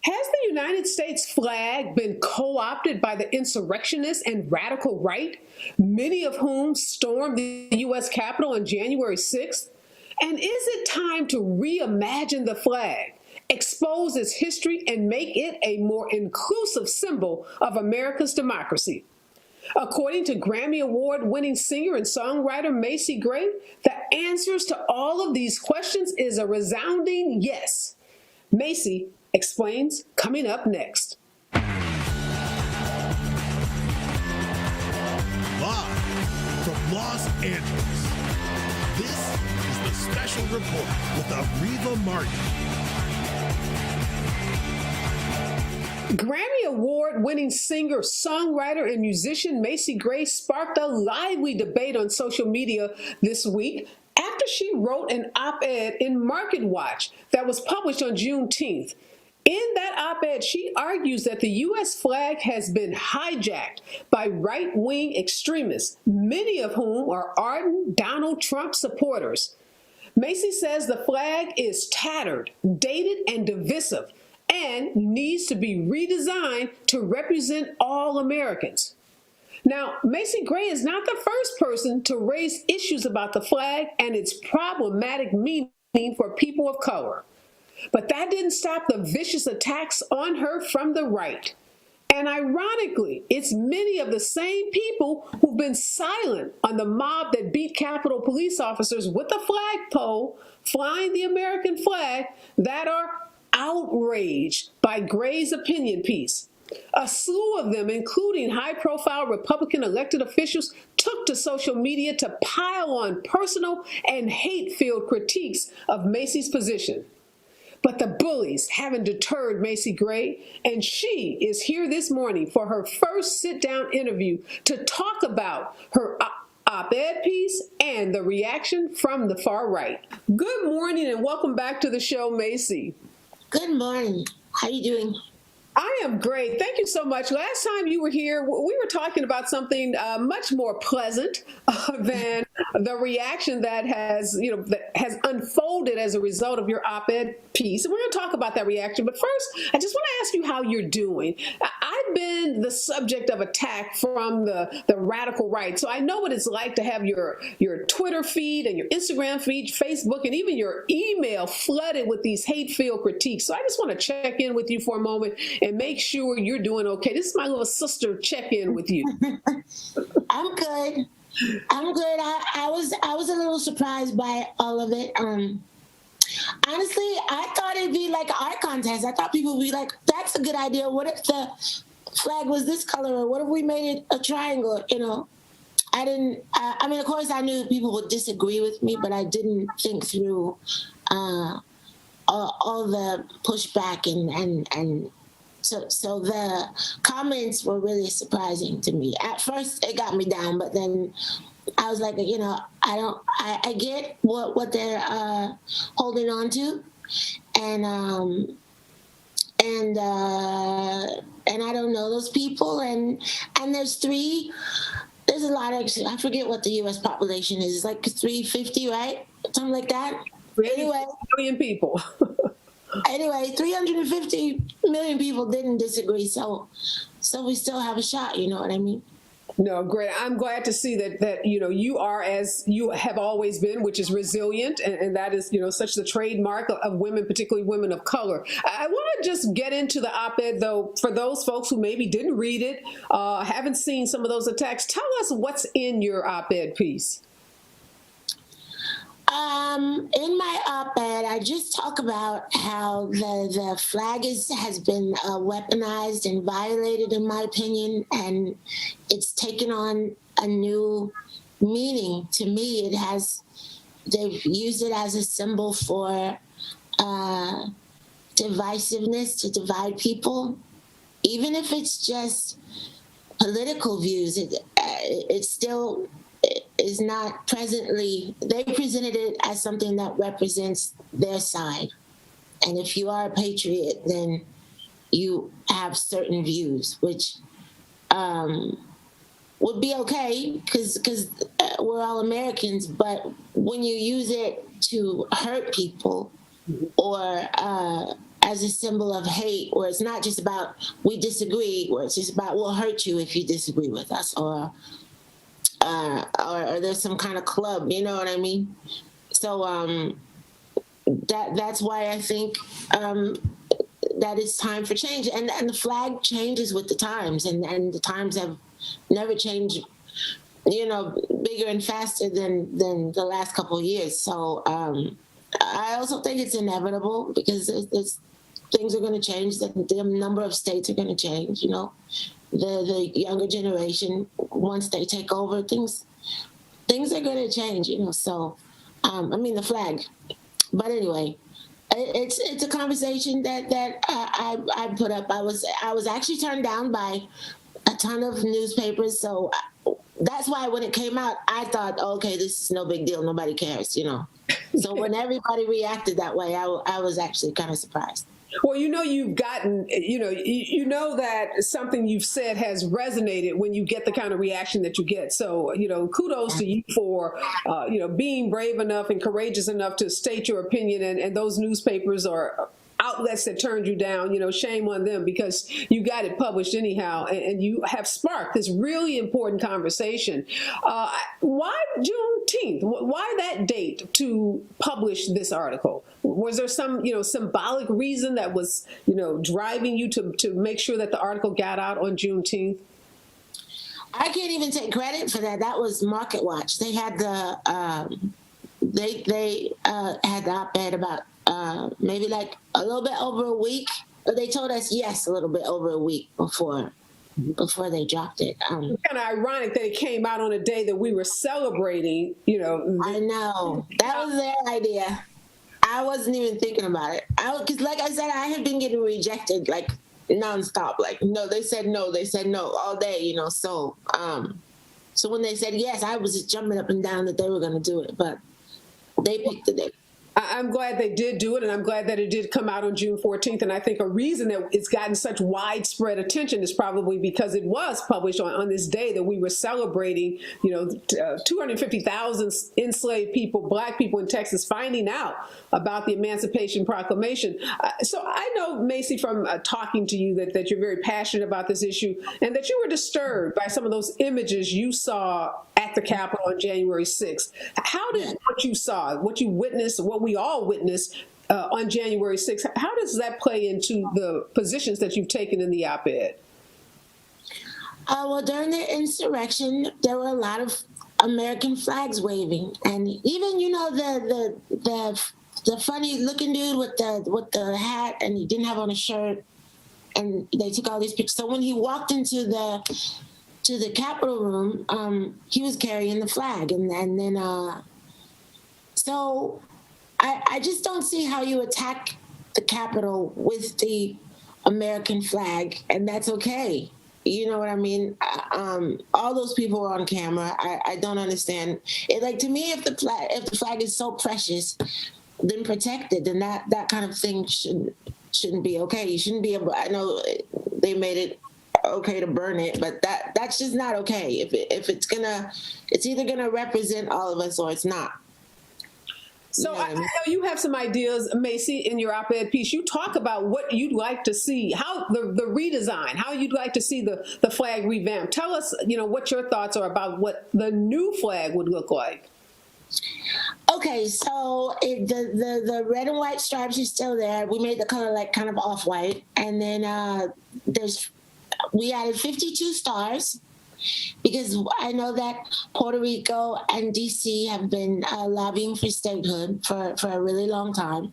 Has the United States flag been co-opted by the insurrectionists and radical right, many of whom stormed the U.S. Capitol on January 6th? And is it time to reimagine the flag, expose its history, and make it a more inclusive symbol of America's democracy? According to Grammy Award-winning singer and songwriter Macy Gray, the answers to all of these questions is a resounding yes. Macy explains coming up next. Live from Los Angeles, this is the Special Report with Areva Martin. Grammy Award-winning singer, songwriter, and musician Macy Gray sparked a lively debate on social media this week after she wrote an op-ed in MarketWatch that was published on Juneteenth. In that op-ed, she argues that the U.S. flag has been hijacked by right-wing extremists, many of whom are ardent Donald Trump supporters. Macy says the flag is tattered, dated, and divisive, and needs to be redesigned to represent all Americans. Now, Macy Gray is not the first person to raise issues about the flag and its problematic meaning for people of color. But that didn't stop the vicious attacks on her from the right. And ironically, it's many of the same people who've been silent on the mob that beat Capitol police officers with a flagpole flying the American flag that are outraged by Gray's opinion piece. A slew of them, including high-profile Republican elected officials, took to social media to pile on personal and hate-filled critiques of Macy's position. But the bullies haven't deterred Macy Gray, and she is here this morning for her first sit-down interview to talk about her op-ed piece and the reaction from the far right. Good morning and welcome back to the show, Macy. Good morning. How are you doing? I am great. Thank you so much. Last time you were here, we were talking about something much more pleasant than the reaction that has unfolded as a result of your op-ed piece. And we're going to talk about that reaction. But first, I just want to ask you how you're doing. I've been the subject of attack from the radical right. So I know what it's like to have your Twitter feed and your Instagram feed, Facebook, and even your email flooded with these hate-filled critiques. So I just want to check in with you for a moment and make sure you're doing okay. This is my little sister check-in with you. I'm good. I was a little surprised by all of it. Honestly, I thought it'd be like an art contest. I thought people would be like, that's a good idea. What if the flag was this color? Or what if we made it a triangle? I didn't, I mean, of course I knew people would disagree with me, but I didn't think through all the pushback and so the comments were really surprising to me. At first it got me down, but then I was like, I get what they're holding on to, and I don't know those people, and there's a lot of, I forget what the U.S. population is. It's like 350, right? Something like that. Anyway, million people. Anyway, 350 million people didn't disagree, so we still have a shot. You know what I mean? No, great. I'm glad to see that you are, as you have always been, which is resilient, and that is such the trademark of women, particularly women of color. I want to just get into the op-ed though, for those folks who maybe didn't read it, haven't seen some of those attacks. Tell us what's in your op-ed piece. In my op-ed, I just talk about how the flag has been weaponized and violated, in my opinion, and it's taken on a new meaning. To me, they've used it as a symbol for divisiveness, to divide people. Even if it's just political views, it still is not presently, they presented it as something that represents their side. And if you are a patriot, then you have certain views, which would be okay because we're all Americans. But when you use it to hurt people or as a symbol of hate, where it's not just about we disagree, where it's just about we'll hurt you if you disagree with us, or there's some kind of club, you know what I mean? So that's why I think that it's time for change, and the flag changes with the times, and the times have never changed, you know, bigger and faster than the last couple of years. So I also think it's inevitable, because things are going to change. The number of states are going to change. You know, the younger generation, once they take over, things are going to change. You know, so I mean the flag. But anyway, it's a conversation that I put up. I was actually turned down by a ton of newspapers, so that's why when it came out, I thought, okay, this is no big deal. Nobody cares, you know. So when everybody reacted that way, I was actually kind of surprised. Well, you know, you've gotten, you know that something you've said has resonated when you get the kind of reaction that you get. So, you know, kudos to you for, being brave enough and courageous enough to state your opinion. And those newspapers are outlets that turned you down, you know, shame on them, because you got it published anyhow, and you have sparked this really important conversation. Why Juneteenth? Why that date to publish this article? Was there some, symbolic reason that was, driving you to make sure that the article got out on Juneteenth? I can't even take credit for that. That was Market Watch. They had the had the op-ed about maybe like a little bit over a week. But they told us yes, a little bit over a week before they dropped it. Kind of ironic that it came out on a day that we were celebrating. I know, that was their idea. I wasn't even thinking about it. Because like I said, I had been getting rejected like nonstop. Like, no, they said no all day, So, so when they said yes, I was just jumping up and down that they were going to do it, but they picked the day. I'm glad they did do it, and I'm glad that it did come out on June 14th. And I think a reason that it's gotten such widespread attention is probably because it was published on this day that we were celebrating, 250,000 enslaved people, Black people in Texas, finding out about the Emancipation Proclamation. So I know, Macy, from talking to you that you're very passionate about this issue, and that you were disturbed by some of those images you saw at the Capitol on January 6th. How did what you saw, what you witnessed, what we all witnessed on January 6th, how does that play into the positions that you've taken in the op-ed? Well, during the insurrection, there were a lot of American flags waving, and even the funny looking dude with the hat, and he didn't have on a shirt, and they took all these pictures. So when he walked into the Capitol room, he was carrying the flag, and then so I just don't see how you attack the Capitol with the American flag, and that's okay. You know what I mean? All those people were on camera. I don't understand it. Like, to me, if the flag is so precious, then protect it. Then that kind of thing shouldn't be okay. You shouldn't be able. I know they made it okay to burn it, but that's just not okay. If it's either gonna represent all of us or it's not. So I know you have some ideas, Macy, in your op-ed piece. You talk about what you'd like to see, how the redesign, how you'd like to see the flag revamped. Tell us, what your thoughts are about what the new flag would look like. Okay, so the red and white stripes are still there. We made the color like kind of off-white, and then we added 52 stars, because I know that Puerto Rico and DC have been lobbying for statehood for a really long time.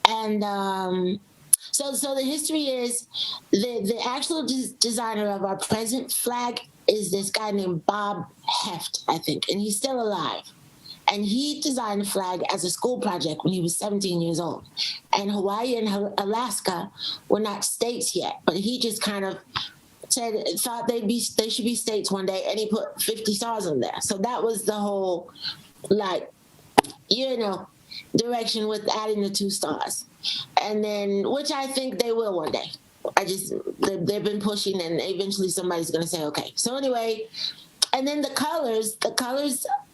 And so the history is the actual designer of our present flag is this guy named Bob Heft, I think, and he's still alive. And he designed the flag as a school project when he was 17 years old. And Hawaii and Alaska were not states yet, but he just kind of thought they should be states one day, and he put 50 stars on there. So that was the whole, direction with adding the 2 stars. And then, which I think they will one day. They've been pushing, and eventually somebody's going to say, okay. So anyway, And then the colors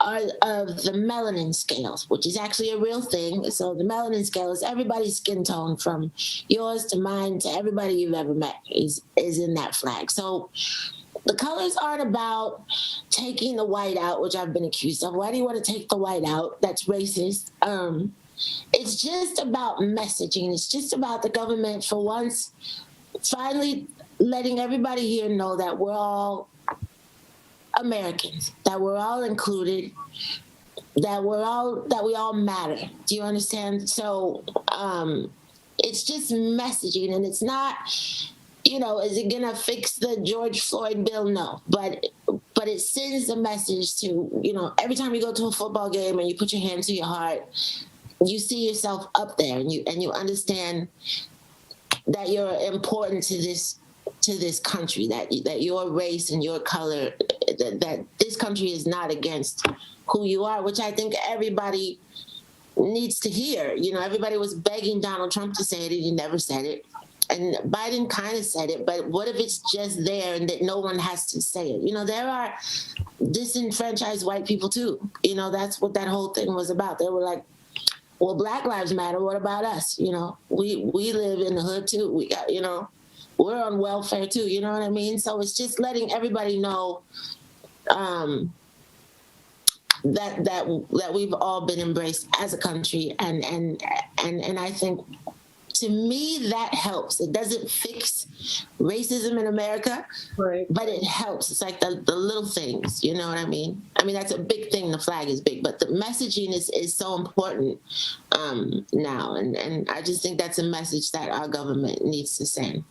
are of the melanin scales, which is actually a real thing. So the melanin scale is everybody's skin tone, from yours to mine to everybody you've ever met is in that flag. So the colors aren't about taking the white out, which I've been accused of. Why do you want to take the white out? That's racist. It's just about messaging. It's just about the government, for once, finally letting everybody here know that we're all Americans, that we're all included, that we all matter. Do you understand? So it's just messaging, and it's not, is it gonna fix the George Floyd bill? No, but it sends a message to, every time you go to a football game and you put your hand to your heart, you see yourself up there, and you understand that you're important to this country, that your race and your color, that this country is not against who you are, which I think everybody needs to hear. Everybody was begging Donald Trump to say it, and he never said it. And Biden kind of said it, but what if it's just there and that no one has to say it? There are disenfranchised white people too. That's what that whole thing was about. They were like, well, Black Lives Matter. What about us? We live in the hood too. We got, we're on welfare too. You know what I mean? So it's just letting everybody know that we've all been embraced as a country, and I think, to me, that helps. It doesn't fix racism in America, right, but it helps. It's like the little things, you know what I mean? I mean, that's a big thing. The flag is big, but the messaging is so important now. And I just think that's a message that our government needs to send.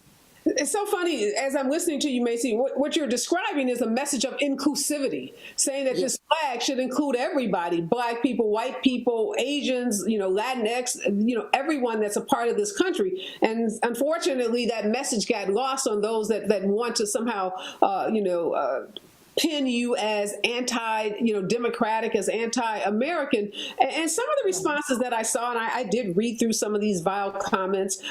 It's so funny, as I'm listening to you, Macy, what you're describing is a message of inclusivity, saying that this flag should include everybody, Black people, white people, Asians, Latinx, everyone that's a part of this country. And unfortunately, that message got lost on those that want to somehow, pin you as democratic, as anti-American. And some of the responses that I saw, and I did read through some of these vile comments,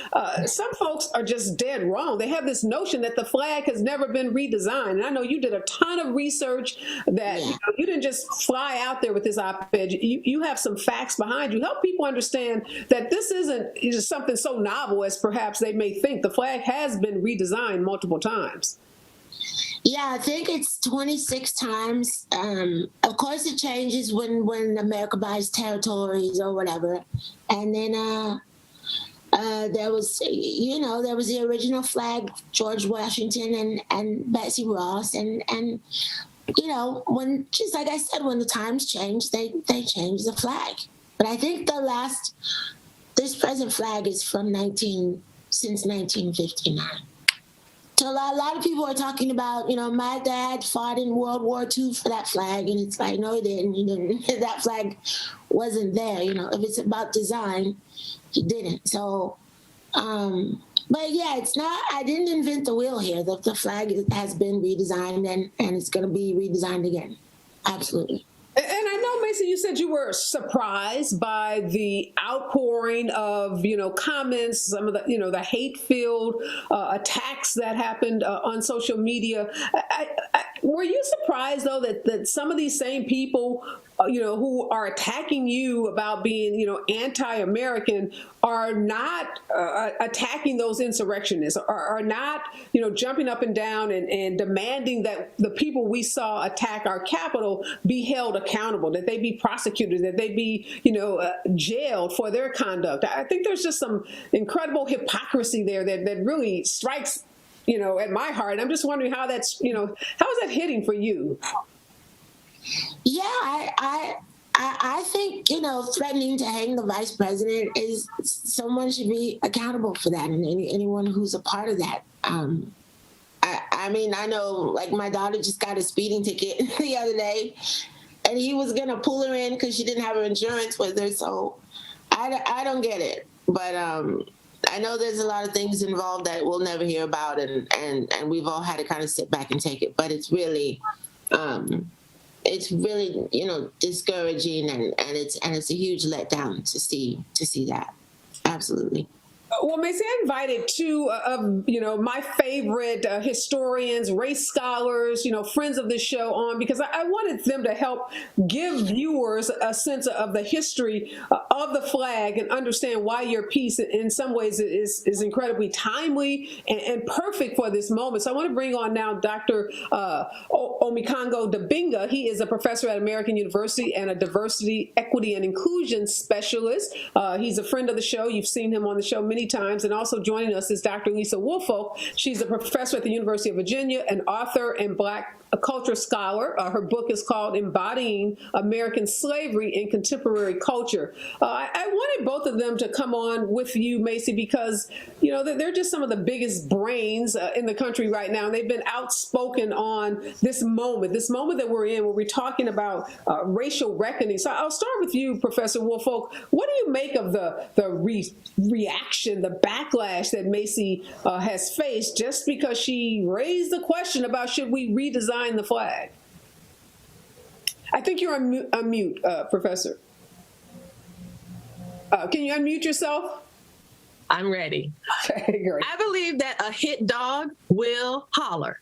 some folks are just dead wrong. They have this notion that the flag has never been redesigned. And I know you did a ton of research, that you didn't just fly out there with this op-ed. You have some facts behind you. Help people understand that this isn't just something so novel as perhaps they may think. The flag has been redesigned multiple times. Yeah, I think it's 26 times. Of course, it changes when America buys territories or whatever. And then there was the original flag, George Washington and Betsy Ross. And when, just like I said, when the times change, they change the flag. But I think this present flag is since 1959. So a lot of people are talking about, my dad fought in World War II for that flag, and it's like, no, he didn't. He didn't. That flag wasn't there. If it's about design, he didn't. So, but yeah, it's not. I didn't invent the wheel here. The flag has been redesigned, and it's going to be redesigned again. Absolutely. And I know, Macy, you said you were surprised by the outpouring of, comments, some of the, the hate-filled attacks that happened on social media. Were you surprised, though, that some of these same people, who are attacking you about being, anti-American, are not attacking those insurrectionists, are not, jumping up and down and demanding that the people we saw attack our Capitol be held accountable, that they be prosecuted, that they be, jailed for their conduct? I think there's just some incredible hypocrisy there that really strikes, at my heart. I'm just wondering how that's, how is that hitting for you? Yeah, I think, threatening to hang the vice president is, someone should be accountable for that, and anyone who's a part of that. I mean, I know, like, my daughter just got a speeding ticket the other day, and he was going to pull her in because she didn't have her insurance with her. So I don't get it. But I know there's a lot of things involved that we'll never hear about, and we've all had to kind of sit back and take it. But it's really... discouraging, and it's a huge letdown to see that. Absolutely. Well, Macy, I invited two of my favorite historians, race scholars, friends of this show on because I wanted them to help give viewers a sense of the history of the flag and understand why your piece, in some ways, is incredibly timely and perfect for this moment. So I want to bring on now Dr. Omikango Dabinga. He is a professor at American University and a diversity, equity, and inclusion specialist. He's a friend of the show. You've seen him on the show many times. And also joining us is Dr. Lisa Woolfolk. She's a professor at the University of Virginia, an author and Black culture scholar. Her book is called Embodying American Slavery in Contemporary Culture. I wanted both of them to come on with you, Macy, because they're just some of the biggest brains in the country right now. And they've been outspoken on this moment that we're in, where we're talking about racial reckoning. So I'll start with you, Professor Woolfolk. What do you make of the reaction, the backlash that Macy has faced just because she raised the question about should we redesign the flag? I think you're on mute, Professor. Can you unmute yourself? I'm ready. Okay, great. I believe that a hit dog will holler.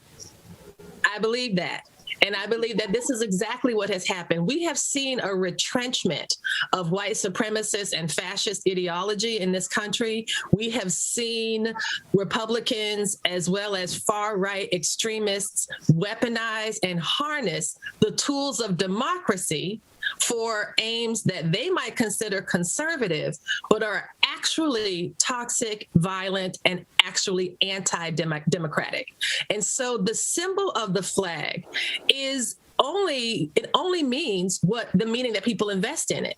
I believe that. And I believe that this is exactly what has happened. We have seen a retrenchment of white supremacist and fascist ideology in this country. We have seen Republicans as well as far-right extremists weaponize and harness the tools of democracy for aims that they might consider conservative, but are actually toxic, violent, and actually anti-democratic. And so the symbol of the flag only means what the meaning that people invest in it.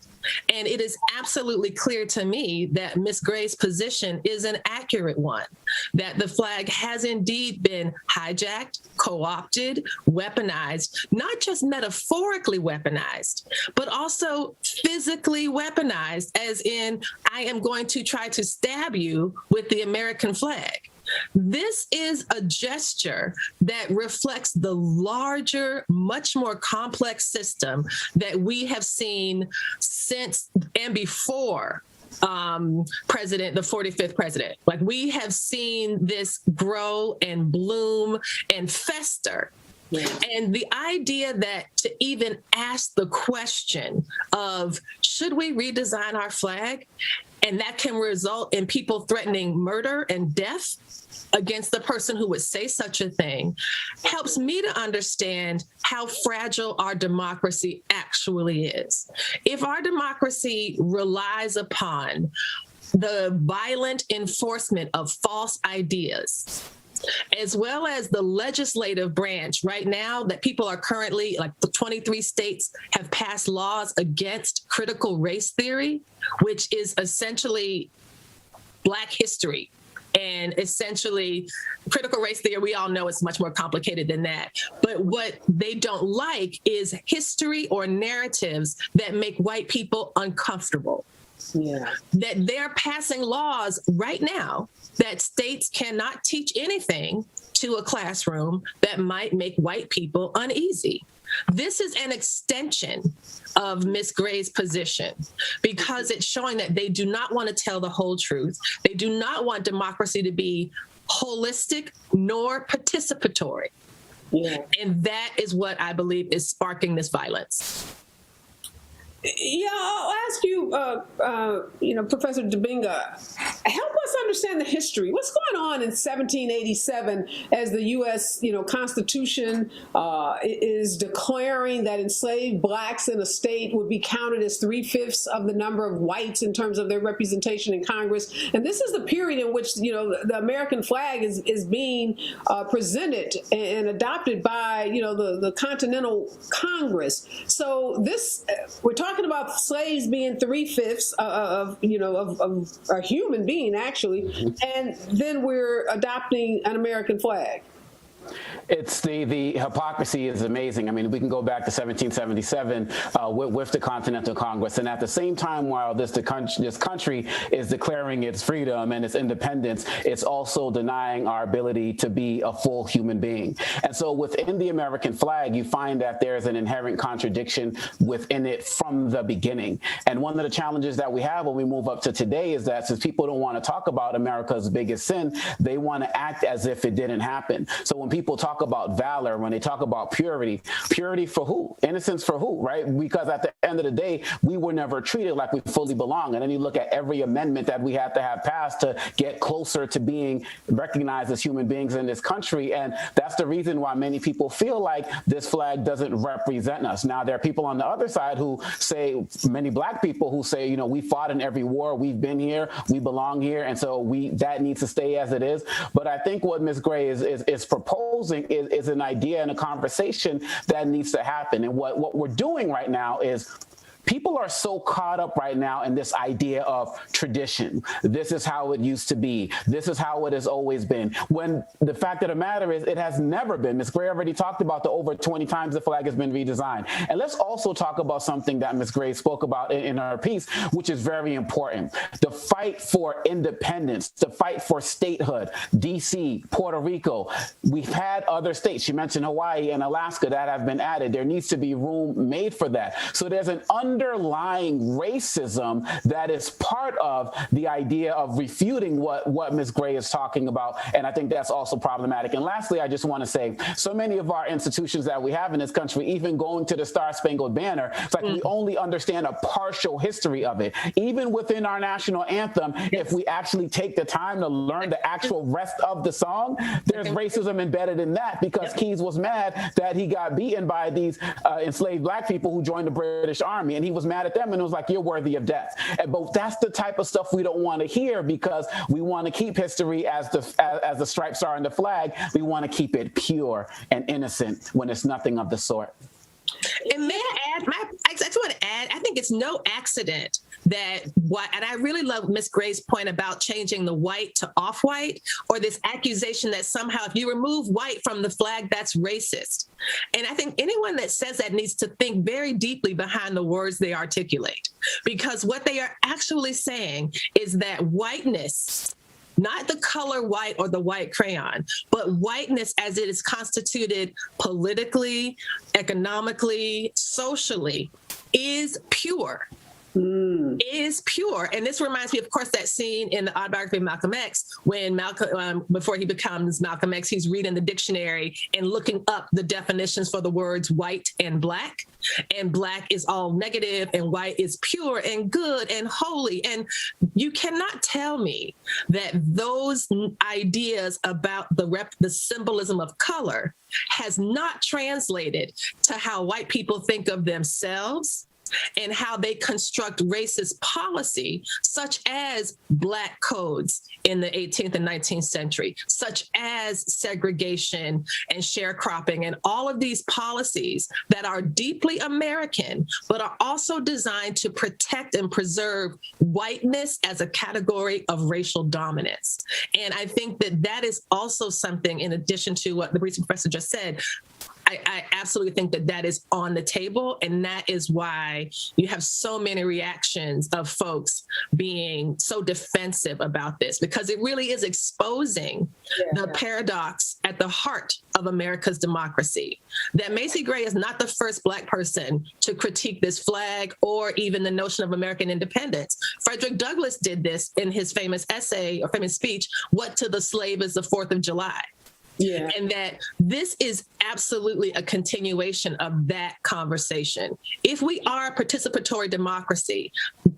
And it is absolutely clear to me that Ms. Gray's position is an accurate one, that the flag has indeed been hijacked, co-opted, weaponized, not just metaphorically weaponized, but also physically weaponized, as in, I am going to try to stab you with the American flag. This is a gesture that reflects the larger, much more complex system that we have seen since and before the 45th president. Like, we have seen this grow and bloom and fester. Yeah. And the idea that to even ask the question of, should we redesign our flag? And that can result in people threatening murder and death against the person who would say such a thing, helps me to understand how fragile our democracy actually is. If our democracy relies upon the violent enforcement of false ideas, as well as the legislative branch right now, that people are currently, like, the 23 states have passed laws against critical race theory, which is essentially Black history. And essentially, critical race theory, we all know it's much more complicated than that. But what they don't like is history or narratives that make white people uncomfortable. Yeah. That they're passing laws right now that states cannot teach anything to a classroom that might make white people uneasy. This is an extension of Ms. Gray's position because it's showing that they do not want to tell the whole truth. They do not want democracy to be holistic nor participatory. Yeah. And that is what I believe is sparking this violence. Yeah, I'll ask you, Professor Dabinga, help us understand the history. What's going on in 1787 as the U.S., Constitution is declaring that enslaved Blacks in a state would be counted as 3/5 of the number of whites in terms of their representation in Congress. And this is the period in which, the American flag is being presented and adopted by, the Continental Congress. So this, we're talking about slaves being 3/5 of a human being, actually, and then we're adopting an American flag. It's the hypocrisy is amazing. I mean, we can go back to 1777 with the Continental Congress, and at the same time, while this country is declaring its freedom and its independence, it's also denying our ability to be a full human being. And so, within the American flag, you find that there's an inherent contradiction within it from the beginning. And one of the challenges that we have when we move up to today is that since people don't want to talk about America's biggest sin, they want to act as if it didn't happen. So when people talk about valor, when they talk about purity for who? Innocence for who, right? Because at the end of the day, we were never treated like we fully belong. And then you look at every amendment that we have to have passed to get closer to being recognized as human beings in this country. And that's the reason why many people feel like this flag doesn't represent us. Now, there are people on the other side who say, many Black people who say, you know, we fought in every war, we've been here, we belong here, and so that needs to stay as it is. But I think what Ms. Gray is proposing is an idea and a conversation that needs to happen. And what we're doing right now is people are so caught up right now in this idea of tradition. This is how it used to be. This is how it has always been. When the fact of the matter is, it has never been. Ms. Gray already talked about the over 20 times the flag has been redesigned. And let's also talk about something that Ms. Gray spoke about in her piece, which is very important. The fight for independence, the fight for statehood, D.C., Puerto Rico. We've had other states. She mentioned Hawaii and Alaska that have been added. There needs to be room made for that. So there's an underlying racism that is part of the idea of refuting what Ms. Gray is talking about. And I think that's also problematic. And lastly, I just want to say, so many of our institutions that we have in this country, even going to the Star-Spangled Banner, it's like we only understand a partial history of it. Even within our national anthem, if we actually take the time to learn the actual rest of the song, there's racism embedded in that, because Keys was mad that he got beaten by these enslaved Black people who joined the British Army. And he was mad at them, and it was like, you're worthy of death. But that's the type of stuff we don't want to hear, because we want to keep history as the stripes are in the flag. We want to keep it pure and innocent when it's nothing of the sort. And may I add, I just want to add, I think it's no accident that and I really love Ms. Gray's point about changing the white to off-white, or this accusation that somehow if you remove white from the flag, that's racist. And I think anyone that says that needs to think very deeply behind the words they articulate, because what they are actually saying is that whiteness, not the color white or the white crayon, but whiteness as it is constituted politically, economically, socially, is pure. Is pure. And this reminds me, of course, that scene in the autobiography of Malcolm X, when Malcolm, before he becomes Malcolm X, he's reading the dictionary and looking up the definitions for the words white and black. And black is all negative and white is pure and good and holy. And you cannot tell me that those ideas about the symbolism of color has not translated to how white people think of themselves and how they construct racist policy, such as Black codes in the 18th and 19th century, such as segregation and sharecropping, and all of these policies that are deeply American, but are also designed to protect and preserve whiteness as a category of racial dominance. And I think that is also something, in addition to what the recent professor just said, I absolutely think that is on the table, and that is why you have so many reactions of folks being so defensive about this, because it really is exposing the paradox at the heart of America's democracy. That Macy Gray is not the first Black person to critique this flag or even the notion of American independence. Frederick Douglass did this in his famous essay or famous speech, "What to the Slave is the 4th of July?" Yeah. And that this is absolutely a continuation of that conversation. If we are a participatory democracy,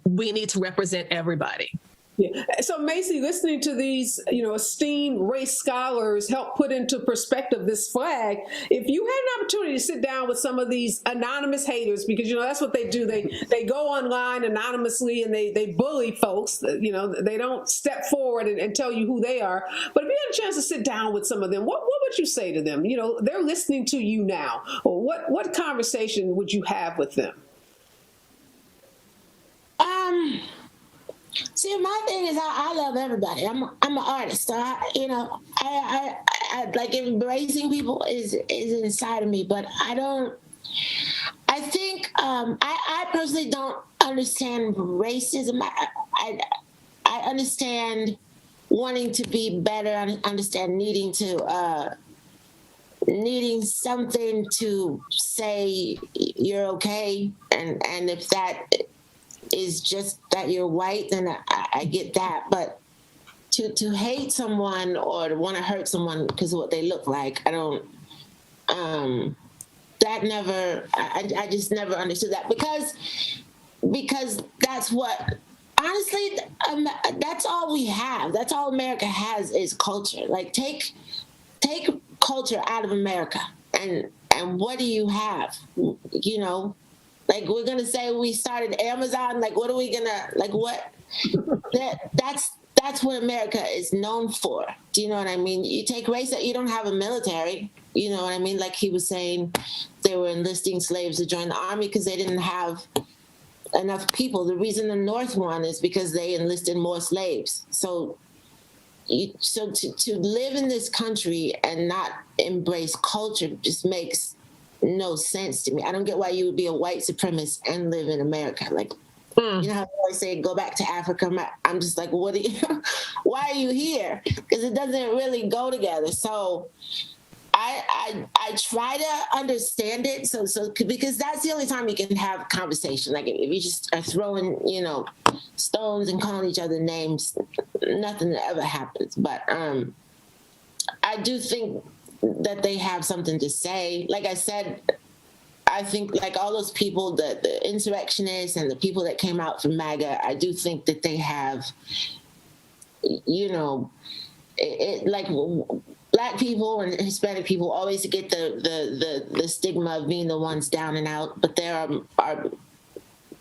we need to represent everybody. Yeah. So Macy, listening to these, esteemed race scholars help put into perspective this flag, if you had an opportunity to sit down with some of these anonymous haters, because, that's what they do. They go online anonymously and they bully folks. They don't step forward and tell you who they are. But if you had a chance to sit down with some of them, what would you say to them? They're listening to you now. What conversation would you have with them? See, my thing is I love everybody. I'm an artist. So I like embracing people is inside of me, but I think I personally don't understand racism. I understand wanting to be better. I understand needing something to say you're okay, and if that is just that you're white, then I get that. But to hate someone or to want to hurt someone because of what they look like, I don't. That never. I just never understood that because that's what. Honestly, that's all we have. That's all America has is culture. Like take culture out of America, and what do you have? You know, like we're gonna say we started Amazon. Like what are we gonna like? What that's what America is known for. Do you know what I mean? You take race that you don't have a military. You know what I mean? Like he was saying, they were enlisting slaves to join the army because they didn't have enough people. The reason the North won is because they enlisted more slaves. So to live in this country and not embrace culture just makes no sense to me. I don't get why you would be a white supremacist and live in America. Like, you know how I always say, go back to Africa. I'm just like, what are you, why are you here? Because it doesn't really go together. So I try to understand it, so because that's the only time you can have conversation. Like if you just are throwing, stones and calling each other names, nothing ever happens. But I do think that they have something to say. Like I said, I think like all those people, the insurrectionists and the people that came out from MAGA, I do think that they have, like Black people and Hispanic people always get the stigma of being the ones down and out, but there are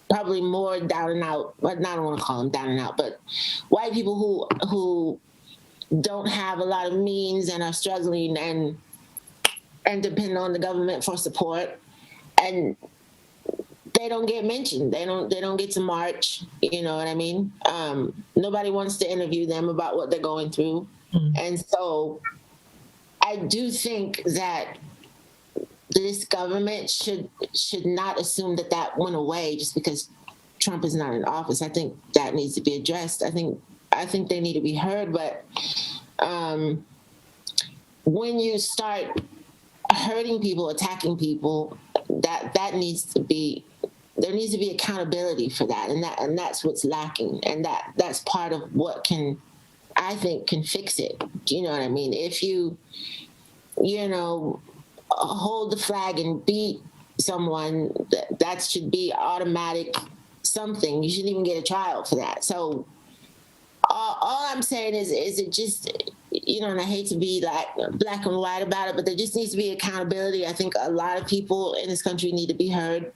probably more down and out, but I don't want to call them down and out, but white people who don't have a lot of means and are struggling and depend on the government for support, and they don't get mentioned. They don't get to march. You know what I mean? Nobody wants to interview them about what they're going through, and so I do think that this government should not assume that went away just because Trump is not in office. I think that needs to be addressed. I think they need to be heard. But when you start hurting people, attacking people, that needs to be, there needs to be accountability for that, and that's what's lacking, and that's part of what I think can fix it. Do you know what I mean? If you hold the flag and beat someone, that should be automatic something. You shouldn't even get a trial for that. So all I'm saying is it just, and I hate to be like black and white about it, but there just needs to be accountability. I think a lot of people in this country need to be heard.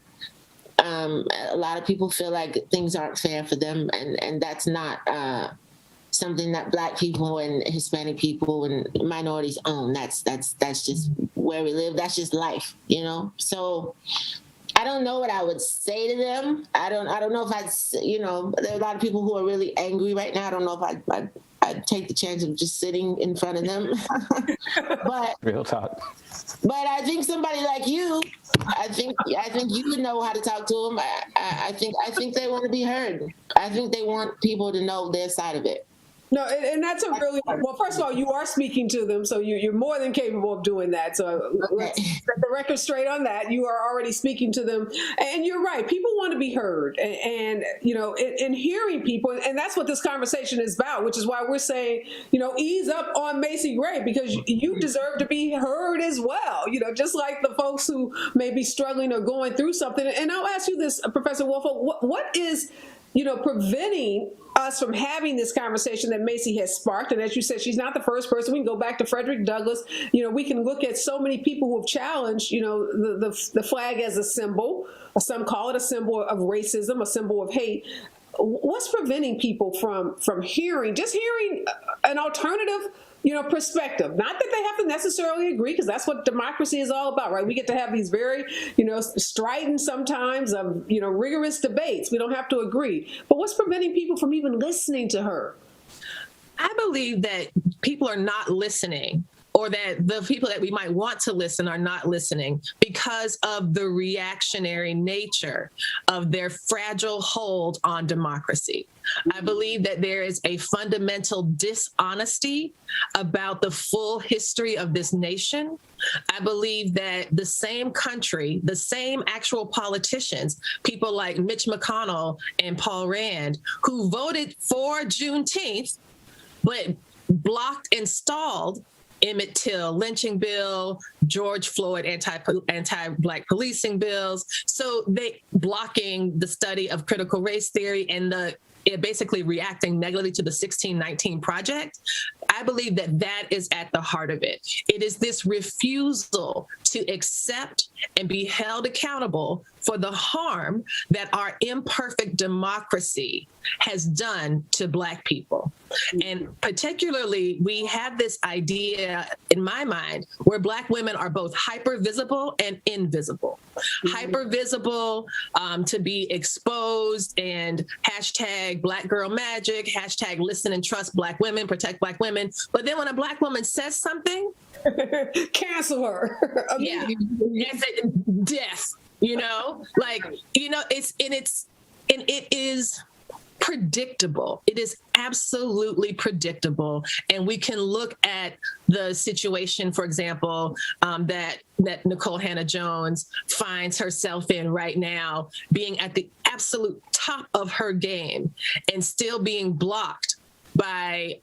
A lot of people feel like things aren't fair for them, and that's not something that Black people and Hispanic people and minorities own. That's just where we live. That's just life, So I don't know what I would say to them. I don't know if there are a lot of people who are really angry right now. I don't know if I'd take the chance of just sitting in front of them. But real talk. But I think somebody like you, I think you would know how to talk to them. I think they want to be heard. I think they want people to know their side of it. No, and that's a really, well, first of all, you are speaking to them, so you're more than capable of doing that. So let's set the record straight on that. You are already speaking to them. And you're right. People want to be heard. And hearing people, and that's what this conversation is about, which is why we're saying, ease up on Macy Gray, because you deserve to be heard as well, just like the folks who may be struggling or going through something. And I'll ask you this, Professor Woolfolk, what is preventing us from having this conversation that Macy has sparked? And as you said, she's not the first person. We can go back to Frederick Douglass. We can look at so many people who have challenged, the flag as a symbol. Some call it a symbol of racism, a symbol of hate. What's preventing people from hearing an alternative perspective? Not that they have to necessarily agree, because that's what democracy is all about, right? We get to have these very, strident sometimes, rigorous debates. We don't have to agree. But what's preventing people from even listening to her? I believe that people are not listening or that the people that we might want to listen are not listening because of the reactionary nature of their fragile hold on democracy. I believe that there is a fundamental dishonesty about the full history of this nation. I believe that the same country, the same actual politicians, people like Mitch McConnell and Paul Rand, who voted for Juneteenth, but blocked and stalled Emmett Till lynching bill, George Floyd anti-Black policing bills. So they blocking the study of critical race theory and basically reacting negatively to the 1619 Project. I believe that that is at the heart of it. It is this refusal to accept and be held accountable for the harm that our imperfect democracy has done to Black people. And particularly, we have this idea in my mind where Black women are both hyper visible and invisible. Hyper visible to be exposed and hashtag Black girl magic, hashtag listen and trust Black women, protect Black women. But then when a Black woman says something, cancel her. Yeah, death. It is predictable. It is absolutely predictable. And we can look at the situation, for example, that Nicole Hannah-Jones finds herself in right now, being at the absolute top of her game and still being blocked by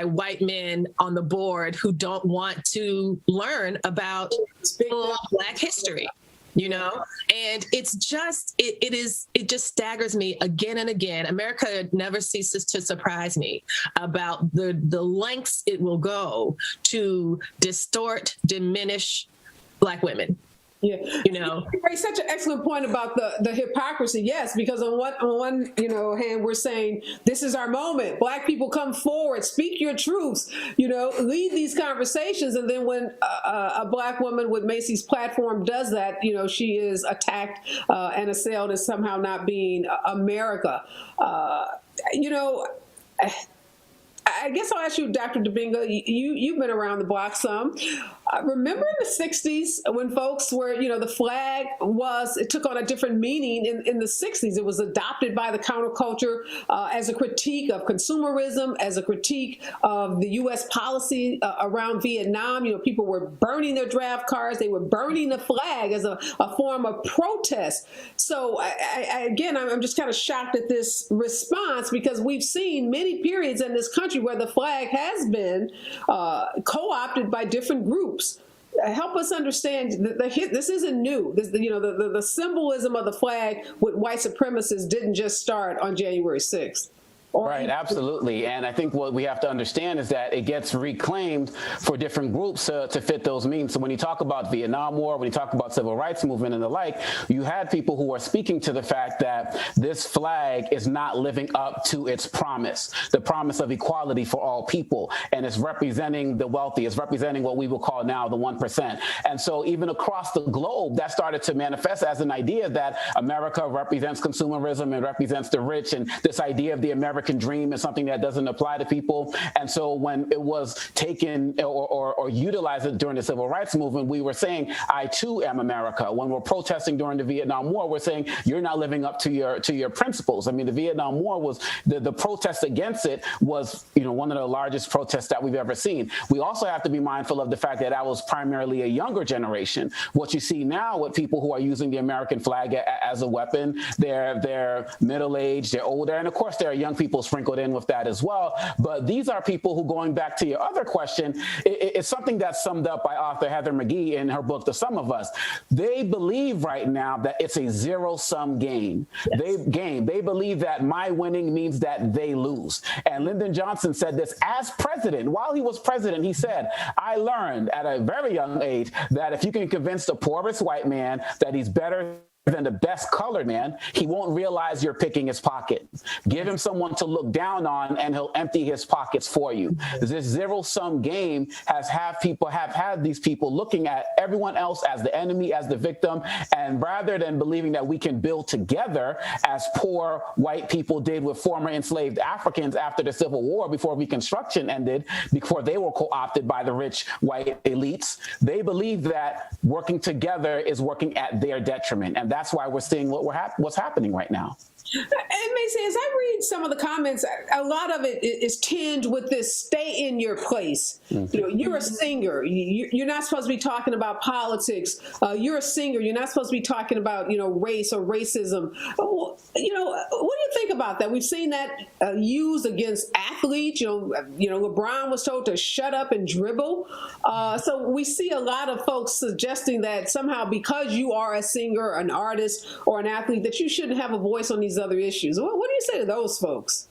white men on the board who don't want to learn about Black history. And it's just, it just staggers me again and again. America never ceases to surprise me about the lengths it will go to distort, diminish Black women. Yeah, You raised such an excellent point about the hypocrisy. Yes, because on one hand, we're saying this is our moment. Black people, come forward, speak your truths. Lead these conversations. And then when a Black woman with Macy's platform does that, she is attacked and assailed as somehow not being America. I guess I'll ask you, Dr. Dubinga, you've been around the block some. Remember in the 60s when folks were, the flag it took on a different meaning in the 60s. It was adopted by the counterculture as a critique of consumerism, as a critique of the U.S. policy around Vietnam. People were burning their draft cards. They were burning the flag as a form of protest. So I'm just kind of shocked at this response, because we've seen many periods in this country where the flag has been co-opted by different groups. Help us understand this isn't new. The symbolism of the flag with white supremacists didn't just start on January 6th. Right, absolutely. And I think what we have to understand is that it gets reclaimed for different groups to fit those means. So when you talk about Vietnam War, when you talk about civil rights movement and the like, you had people who are speaking to the fact that this flag is not living up to its promise, the promise of equality for all people. And it's representing the wealthy. It's representing what we will call now the 1%. And so even across the globe, that started to manifest as an idea that America represents consumerism and represents the rich. And this idea of the American dream is something that doesn't apply to people. And so when it was taken or utilized during the civil rights movement, we were saying, I too am America. When we're protesting during the Vietnam War, we're saying you're not living up to your principles. I mean, the Vietnam War was the protest against it was, one of the largest protests that we've ever seen. We also have to be mindful of the fact that that was primarily a younger generation. What you see now with people who are using the American flag as a weapon, they're middle-aged, they're older, and of course there are young people sprinkled in with that as well. But these are people who, going back to your other question, it's something that's summed up by author Heather McGhee in her book, The Sum of Us. They believe right now that it's a zero-sum game. Yes. They believe that my winning means that they lose. And Lyndon Johnson said this as president. While he was president, he said, I learned at a very young age that if you can convince the poorest white man that he's better than the best colored man, he won't realize you're picking his pocket. Give him someone to look down on, and he'll empty his pockets for you. This zero-sum game has had these people looking at everyone else as the enemy, as the victim, and rather than believing that we can build together, as poor white people did with former enslaved Africans after the Civil War, before Reconstruction ended, before they were co-opted by the rich white elites, they believe that working together is working at their detriment. And that's why we're seeing what's happening right now. And Macy, as I read some of the comments, a lot of it is tinged with this stay in your place. Mm-hmm. You know, you're a singer. You're not supposed to be talking about politics. You're a singer. You're not supposed to be talking about, race or racism. What do you think about that? We've seen that used against athletes. LeBron was told to shut up and dribble. So we see a lot of folks suggesting that somehow because you are a singer, an artist, or an athlete, that you shouldn't have a voice on these other issues. What do you say to those folks?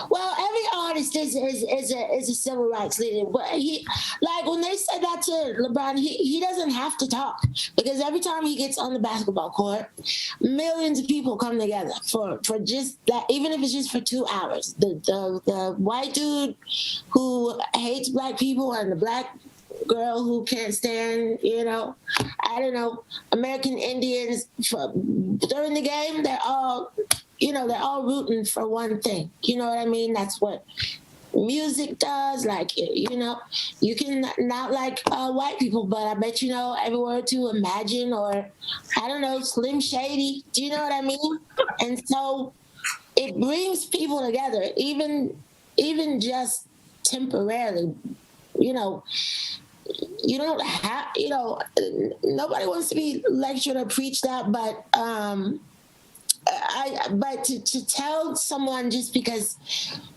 Well, every artist is a civil rights leader. But when they said that to LeBron, he doesn't have to talk, because every time he gets on the basketball court, millions of people come together for just that, even if it's just for 2 hours. The white dude who hates black people and the black girl who can't stand, American Indians during the game, they're all rooting for one thing. You know what I mean? That's what music does. You can not like white people, but I bet you know every word to Imagine or, Slim Shady. Do you know what I mean? And so it brings people together, even just temporarily. You don't have, nobody wants to be lectured or preached at, but to tell someone just because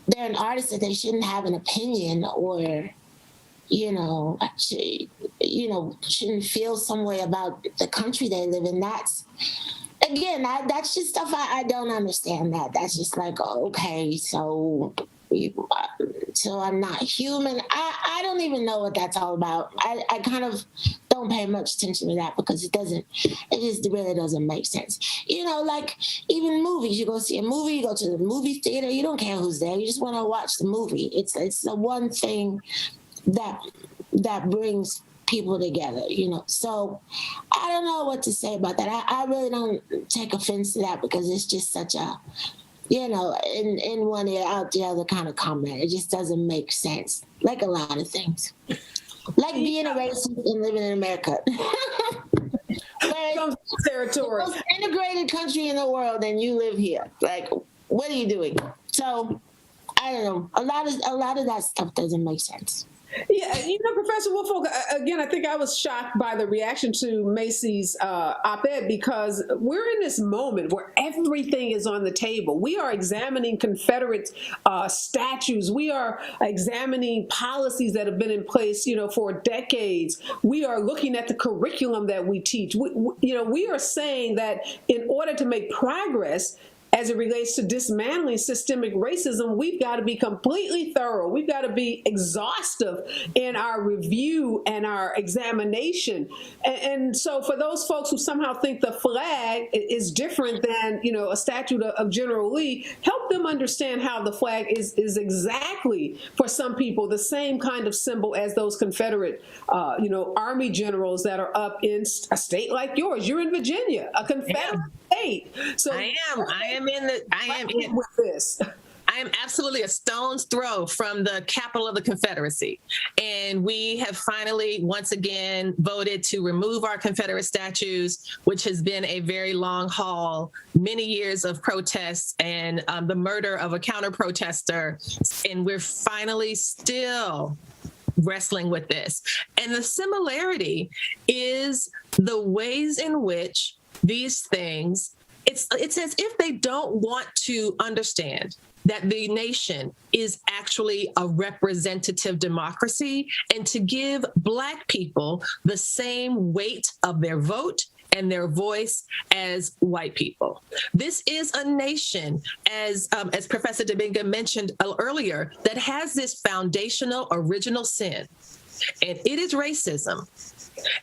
they're an artist that they shouldn't have an opinion or, shouldn't feel some way about the country they live in, that's just stuff I don't understand. That's just like, okay, so I'm not human. I don't even know what that's all about. I kind of don't pay much attention to that because it just really doesn't make sense. Even movies, you go see a movie, you go to the movie theater, you don't care who's there, you just want to watch the movie. It's the one thing that brings people together, So I don't know what to say about that. I really don't take offense to that because it's just such a, in one ear, out the other kind of comment. It just doesn't make sense, like a lot of things. Like being a racist and living in America. Territory. The most integrated country in the world, and you live here. Like, what are you doing? So, I don't know. A lot of that stuff doesn't make sense. Yeah, Professor Woolfolk, again, I think I was shocked by the reaction to Macy's op-ed because we're in this moment where everything is on the table. We are examining Confederate statues. We are examining policies that have been in place, for decades. We are looking at the curriculum that we teach. We are saying that in order to make progress, as it relates to dismantling systemic racism, we've got to be completely thorough. We've got to be exhaustive in our review and our examination. And so for those folks who somehow think the flag is different than, a statue of General Lee, help them understand how the flag is exactly, for some people, the same kind of symbol as those Confederate, Army generals that are up in a state like yours. You're in Virginia, a Confederate state. So I am with this. I am absolutely a stone's throw from the capital of the Confederacy. And we have finally, once again, voted to remove our Confederate statues, which has been a very long haul, many years of protests and the murder of a counter-protester. And we're finally still wrestling with this. And the similarity is the ways in which these things, it's as if they don't want to understand that the nation is actually a representative democracy and to give Black people the same weight of their vote and their voice as white people. This is a nation, as Professor Dominga mentioned earlier, that has this foundational original sin, and it is racism.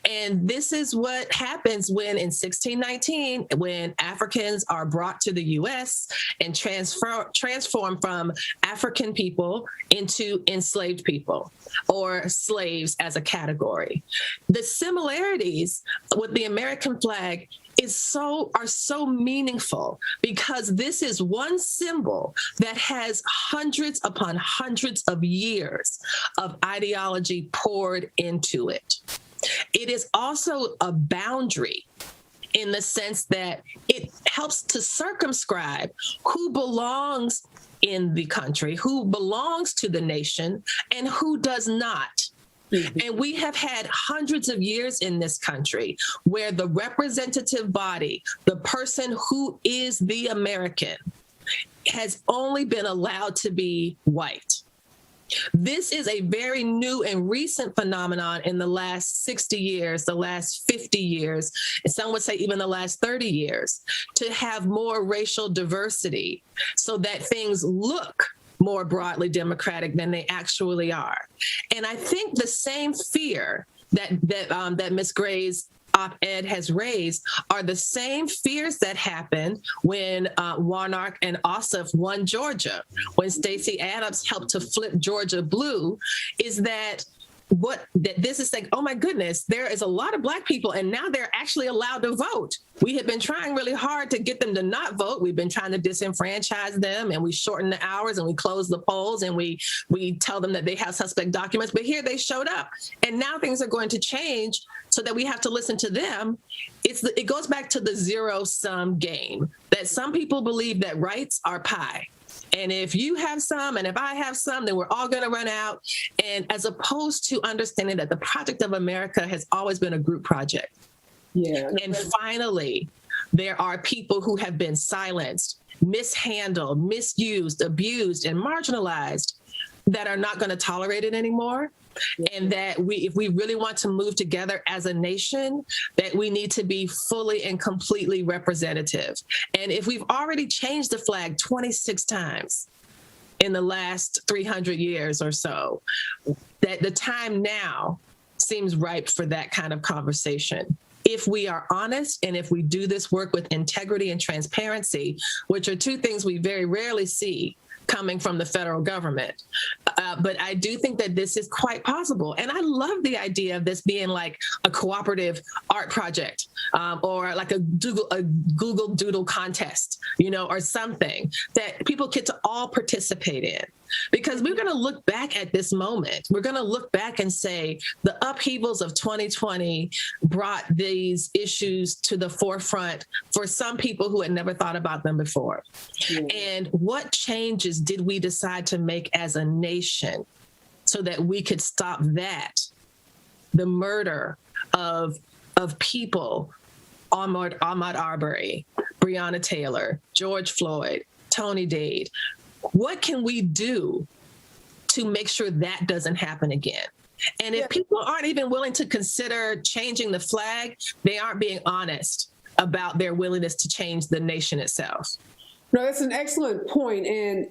And this is what happens when in 1619, when Africans are brought to the U.S. and transformed from African people into enslaved people or slaves as a category. The similarities with the American flag are so meaningful because this is one symbol that has hundreds upon hundreds of years of ideology poured into it. It is also a boundary in the sense that it helps to circumscribe who belongs in the country, who belongs to the nation, and who does not. Mm-hmm. And we have had hundreds of years in this country where the representative body, the person who is the American, has only been allowed to be white. This is a very new and recent phenomenon in the last 60 years, the last 50 years, and some would say even the last 30 years, to have more racial diversity so that things look more broadly democratic than they actually are. And I think the same fear that Ms. Gray's op-ed has raised are the same fears that happened when Warnock and Ossoff won Georgia, when Stacey Abrams helped to flip Georgia blue, is that this is like, oh my goodness, there is a lot of Black people and now they're actually allowed to vote. We have been trying really hard to get them to not vote. We've been trying to disenfranchise them, and we shorten the hours and we close the polls and we tell them that they have suspect documents, but here they showed up. And now things are going to change so that we have to listen to them. It goes back to the zero-sum game, that some people believe that rights are pie. And if you have some and if I have some, then we're all going to run out. And as opposed to understanding that the Project of America has always been a group project. Yeah. And finally, there are people who have been silenced, mishandled, misused, abused, and marginalized that are not going to tolerate it anymore. And that if we really want to move together as a nation, that we need to be fully and completely representative. And if we've already changed the flag 26 times in the last 300 years or so, that the time now seems ripe for that kind of conversation. If we are honest and if we do this work with integrity and transparency, which are two things we very rarely see coming from the federal government. But I do think that this is quite possible. And I love the idea of this being like a cooperative art project or like a Google Doodle contest, or something that people get to all participate in. Because we're going to look back at this moment. We're going to look back and say the upheavals of 2020 brought these issues to the forefront for some people who had never thought about them before. Yeah. And what changes did we decide to make as a nation so that we could stop the murder of people, Ahmaud Arbery, Breonna Taylor, George Floyd, Tony Dade? What can we do to make sure that doesn't happen again? And if people aren't even willing to consider changing the flag, they aren't being honest about their willingness to change the nation itself. No, that's an excellent point. And,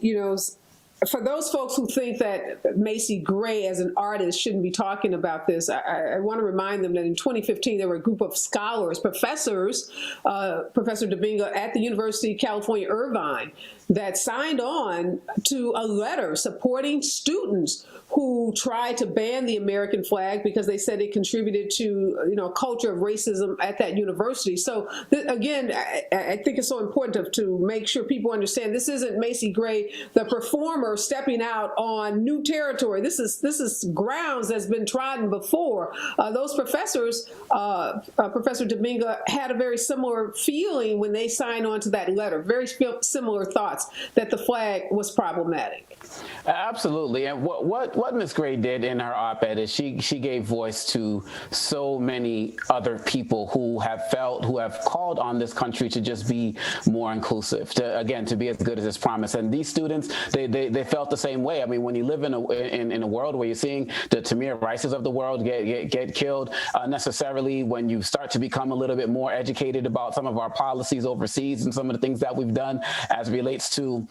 for those folks who think that Macy Gray as an artist shouldn't be talking about this, I want to remind them that in 2015, there were a group of scholars, professors, Professor Dominga at the University of California, Irvine, that signed on to a letter supporting students who tried to ban the American flag because they said it contributed to, a culture of racism at that university. So again, I think it's so important to make sure people understand this isn't Macy Gray, the performer, stepping out on new territory. This is grounds that's been trodden before. Those professors, Professor Dominga, had a very similar feeling when they signed on to that letter, very similar thoughts that the flag was problematic. Absolutely. And what Ms. Gray did in her op-ed is she gave voice to so many other people who have called on this country to just be more inclusive, to be as good as its promise. And these students, they felt the same way. I mean, when you live in a world where you're seeing the Tamir Rices of the world get killed unnecessarily, when you start to become a little bit more educated about some of our policies overseas and some of the things that we've done as relates as to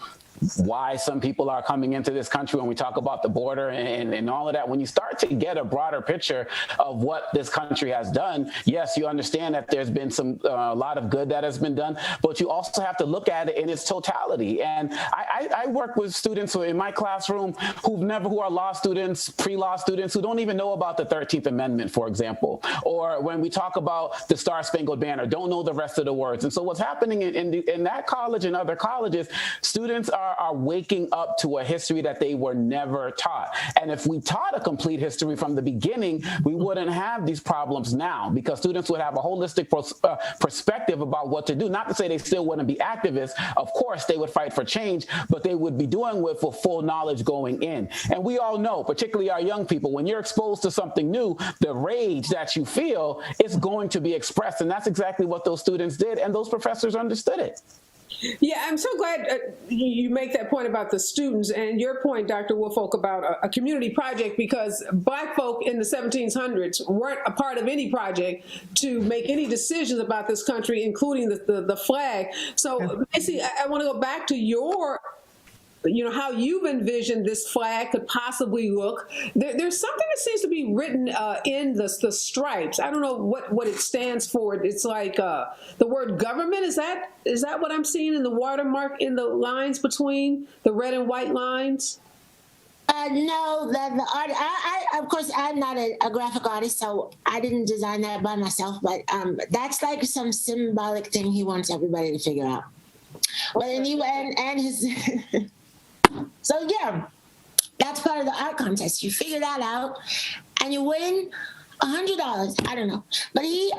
why some people are coming into this country, when we talk about the border and all of that, when you start to get a broader picture of what this country has done, yes, you understand that there's been a lot of good that has been done, but you also have to look at it in its totality. And I work with students who in my classroom who are law students, pre-law students, who don't even know about the 13th Amendment, for example, or when we talk about the Star Spangled Banner, don't know the rest of the words. And so what's happening in that college and other colleges, students are waking up to a history that they were never taught. And if we taught a complete history from the beginning, we wouldn't have these problems now, because students would have a holistic perspective about what to do. Not to say they still wouldn't be activists. Of course, they would fight for change, but they would be doing it with full knowledge going in. And we all know, particularly our young people, when you're exposed to something new, the rage that you feel is going to be expressed. And that's exactly what those students did. And those professors understood it. Yeah, I'm so glad you make that point about the students, and your point, Dr. Woolfolk, about a community project, because Black folk in the 1700s weren't a part of any project to make any decisions about this country, including the flag. So, Macy, I want to go back to your how you've envisioned this flag could possibly look. There's something that seems to be written in the stripes. I don't know what it stands for. It's like the word government. Is that what I'm seeing in the watermark, in the lines between the red and white lines? No, the art. I of course I'm not a graphic artist, so I didn't design that by myself. But that's like some symbolic thing he wants everybody to figure out. But and his. So yeah, that's part of the art contest. You figure that out, and you win $100. I don't know, but he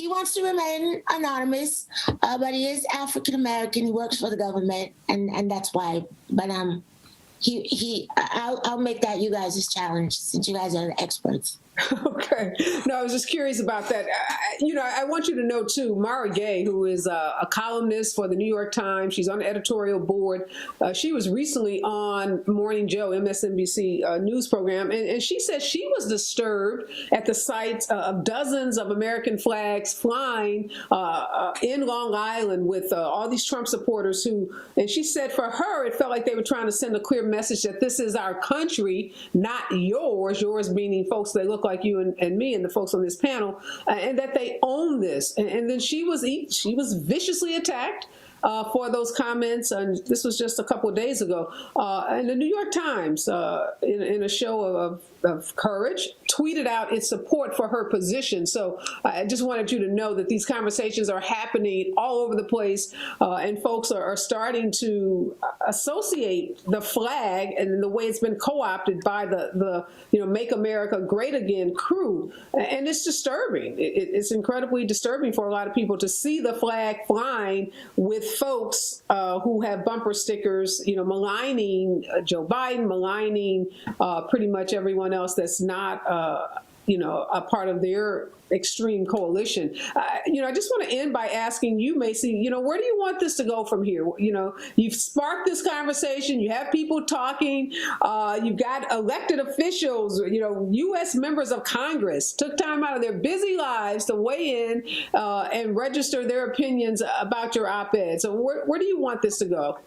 wants to remain anonymous, but he is African American. He works for the government, and that's why. But I'll make that you guys' challenge, since you guys are the experts. Okay. No, I was just curious about that. I want you to know, too, Mara Gay, who is a columnist for the New York Times. She's on the editorial board. She was recently on Morning Joe, MSNBC news program, and she said she was disturbed at the sight of dozens of American flags flying in Long Island with all these Trump supporters and she said for her, it felt like they were trying to send a clear message that this is our country, not yours meaning folks that look like you and me and the folks on this panel, and that they own this. And then she was viciously attacked for those comments, and this was just a couple of days ago. And the New York Times, in a show of courage, tweeted out its support for her position. So I just wanted you to know that these conversations are happening all over the place, and folks are starting to associate the flag and the way it's been co-opted by the Make America Great Again crew. And it's disturbing. It's incredibly disturbing for a lot of people to see the flag flying with folks who have bumper stickers, maligning Joe Biden, maligning pretty much everyone else that's not, a part of their extreme coalition. I just want to end by asking you, Macy, where do you want this to go from here? You've sparked this conversation. You have people talking. You've got elected officials, U.S. members of Congress took time out of their busy lives to weigh in and register their opinions about your op-ed. So where do you want this to go?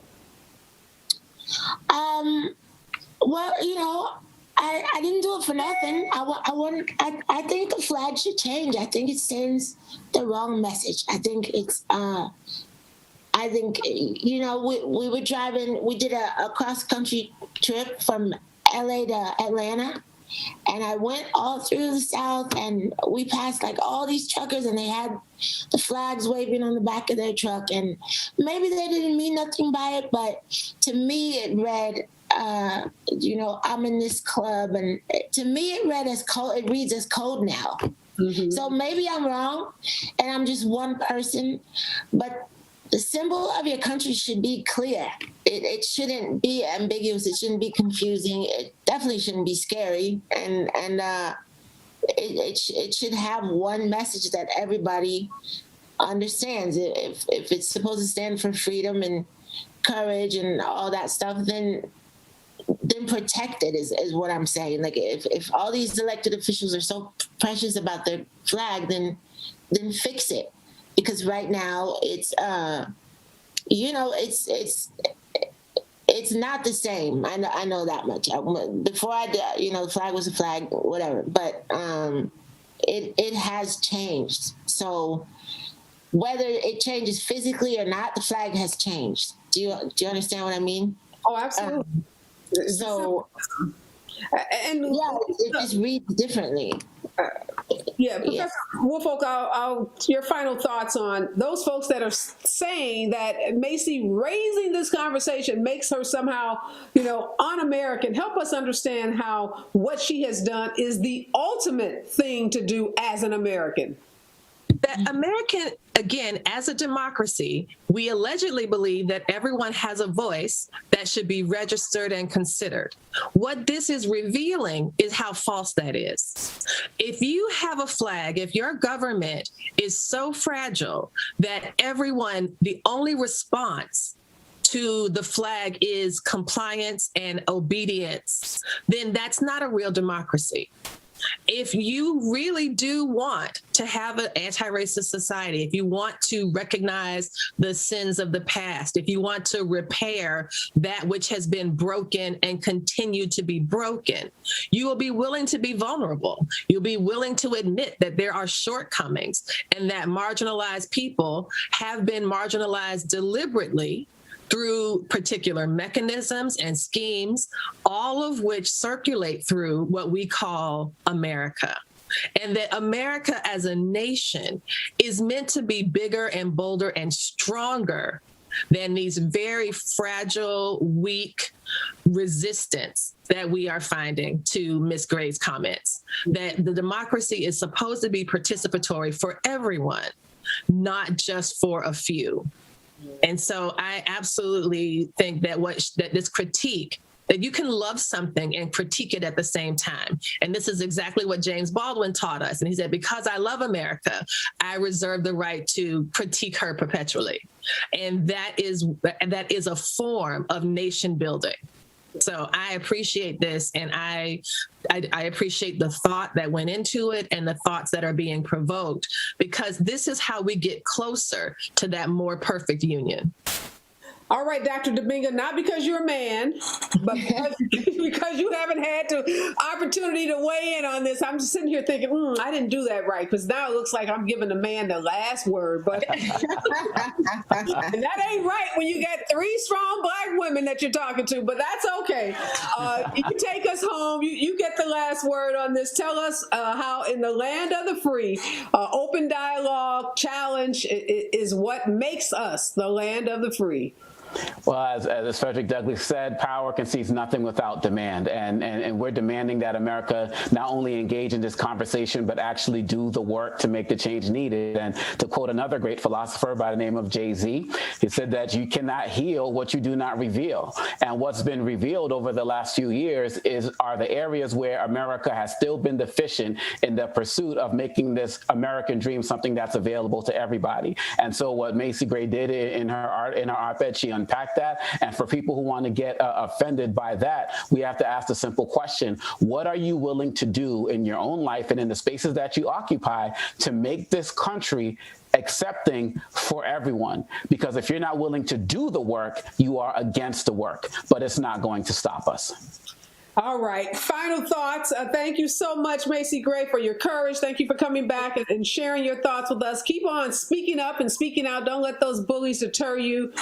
Well, I didn't do it for nothing. I think the flag should change. I think it sends the wrong message. I think we were driving. We did a cross country trip from LA to Atlanta, and I went all through the South, and we passed like all these truckers, and they had the flags waving on the back of their truck, and maybe they didn't mean nothing by it, but to me it read, I'm in this club, and to me it reads as code now. Mm-hmm. So maybe I'm wrong, and I'm just one person, but the symbol of your country should be clear. It shouldn't be ambiguous. It shouldn't be confusing. It definitely shouldn't be scary, and it should have one message that everybody understands. If it's supposed to stand for freedom and courage and all that stuff, then protect it is what I'm saying. Like if all these elected officials are so precious about their flag, then fix it. Because right now it's it's not the same. I know that much. Before I did, the flag was a flag, whatever. But it has changed. So whether it changes physically or not, the flag has changed. Do you understand what I mean? Oh, absolutely. So, and yeah, it just reads differently. Yeah, Professor Woolfolk, your final thoughts on those folks that are saying that Macy raising this conversation makes her somehow, un-American. Help us understand how what she has done is the ultimate thing to do as an American. That American, again, as a democracy, we allegedly believe that everyone has a voice that should be registered and considered. What this is revealing is how false that is. If you have a flag, if your government is so fragile that the only response to the flag is compliance and obedience, then that's not a real democracy. If you really do want to have an anti-racist society, if you want to recognize the sins of the past, if you want to repair that which has been broken and continue to be broken, you will be willing to be vulnerable. You'll be willing to admit that there are shortcomings and that marginalized people have been marginalized deliberately through particular mechanisms and schemes, all of which circulate through what we call America. And that America as a nation is meant to be bigger and bolder and stronger than these very fragile, weak resistance that we are finding to Ms. Gray's comments. That the democracy is supposed to be participatory for everyone, not just for a few. And so I absolutely think that this critique, that you can love something and critique it at the same time. And this is exactly what James Baldwin taught us. And he said, because I love America, I reserve the right to critique her perpetually. And that is a form of nation building. So I appreciate this, and I appreciate the thought that went into it and the thoughts that are being provoked, because this is how we get closer to that more perfect union. All right, Dr. Dominga, not because you're a man, but because you haven't had the opportunity to weigh in on this. I'm just sitting here thinking, I didn't do that right, because now it looks like I'm giving the man the last word. But and that ain't right when you got 3 strong Black women that you're talking to, but that's okay. You take us home. You get the last word on this. Tell us how in the land of the free, open dialogue, challenge is what makes us the land of the free. Well, as Frederick Douglass said, power concedes nothing without demand. And we're demanding that America not only engage in this conversation, but actually do the work to make the change needed. And to quote another great philosopher by the name of Jay-Z, he said that you cannot heal what you do not reveal. And what's been revealed over the last few years are the areas where America has still been deficient in the pursuit of making this American dream something that's available to everybody. And so what Macy Gray did in her op-ed, she unpack that. And for people who want to get offended by that, we have to ask the simple question, what are you willing to do in your own life and in the spaces that you occupy to make this country accepting for everyone? Because if you're not willing to do the work, you are against the work, but it's not going to stop us. All right. Final thoughts. Thank you so much, Macy Gray, for your courage. Thank you for coming back and sharing your thoughts with us. Keep on speaking up and speaking out. Don't let those bullies deter you.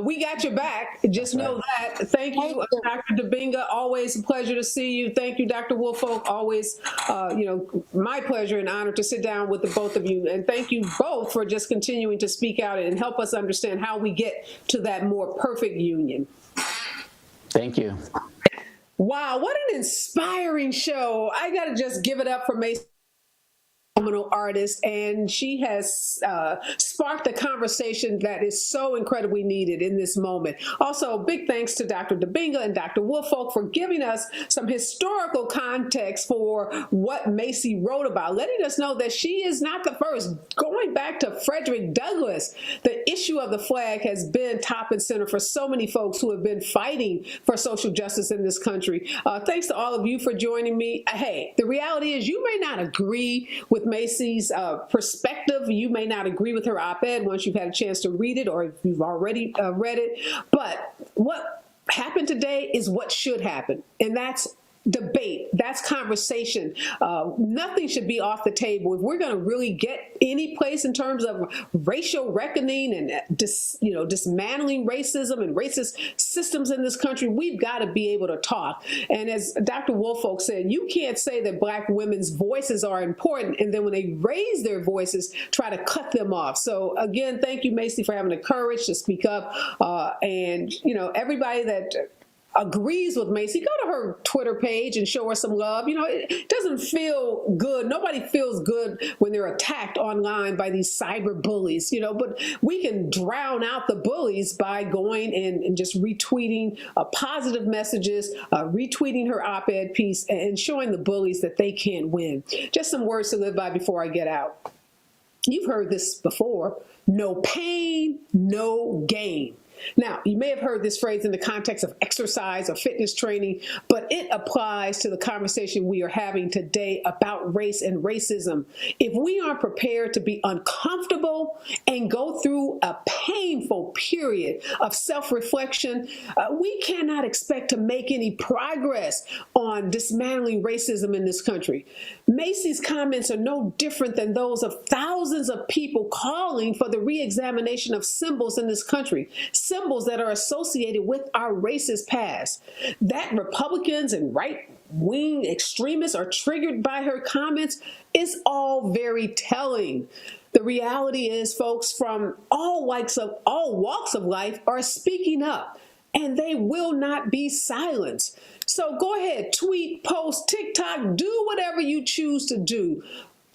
We got your back. Just know that. Thank you, Dr. Dominga. Always a pleasure to see you. Thank you, Dr. Woolfolk. Always, my pleasure and honor to sit down with the both of you. And thank you both for just continuing to speak out and help us understand how we get to that more perfect union. Thank you. Wow, what an inspiring show. I got to just give it up for Macy, phenomenal artist, and she has sparked a conversation that is so incredibly needed in this moment. Also, big thanks to Dr. Dominga and Dr. Woolfolk for giving us some historical context for what Macy wrote about, letting us know that she is not the first. Going back to Frederick Douglass, the issue of the flag has been top and center for so many folks who have been fighting for social justice in this country. Thanks to all of you for joining me. Hey, the reality is you may not agree with with Macy's perspective. You may not agree with her op-ed once you've had a chance to read it, or if you've already read it. But what happened today is what should happen, and that's debate. That's conversation. Nothing should be off the table. If we're going to really get any place in terms of racial reckoning and dismantling racism and racist systems in this country, we've got to be able to talk. And as Dr. Woolfolk said, you can't say that Black women's voices are important and then when they raise their voices, try to cut them off. So again, thank you, Macy, for having the courage to speak up. And everybody that agrees with Macy, go to her Twitter page and show her some love. It doesn't feel good. Nobody feels good when they're attacked online by these cyber bullies, but we can drown out the bullies by going and just retweeting positive messages, retweeting her op-ed piece and showing the bullies that they can't win. Just some words to live by before I get out. You've heard this before. No pain, no gain. Now, you may have heard this phrase in the context of exercise or fitness training, but it applies to the conversation we are having today about race and racism. If we aren't prepared to be uncomfortable and go through a painful period of self-reflection, we cannot expect to make any progress on dismantling racism in this country. Macy's comments are no different than those of thousands of people calling for the re-examination of symbols in this country. Symbols that are associated with our racist past. That Republicans and right-wing extremists are triggered by her comments is all very telling. The reality is, folks from all walks of life are speaking up, and they will not be silenced. So go ahead, tweet, post, TikTok, do whatever you choose to do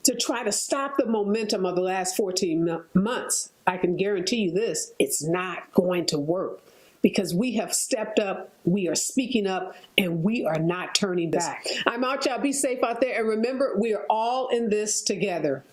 to try to stop the momentum of the last 14 months. I can guarantee you this, it's not going to work because we have stepped up, we are speaking up, and we are not turning back. I'm out, y'all. Be safe out there. And remember, we are all in this together.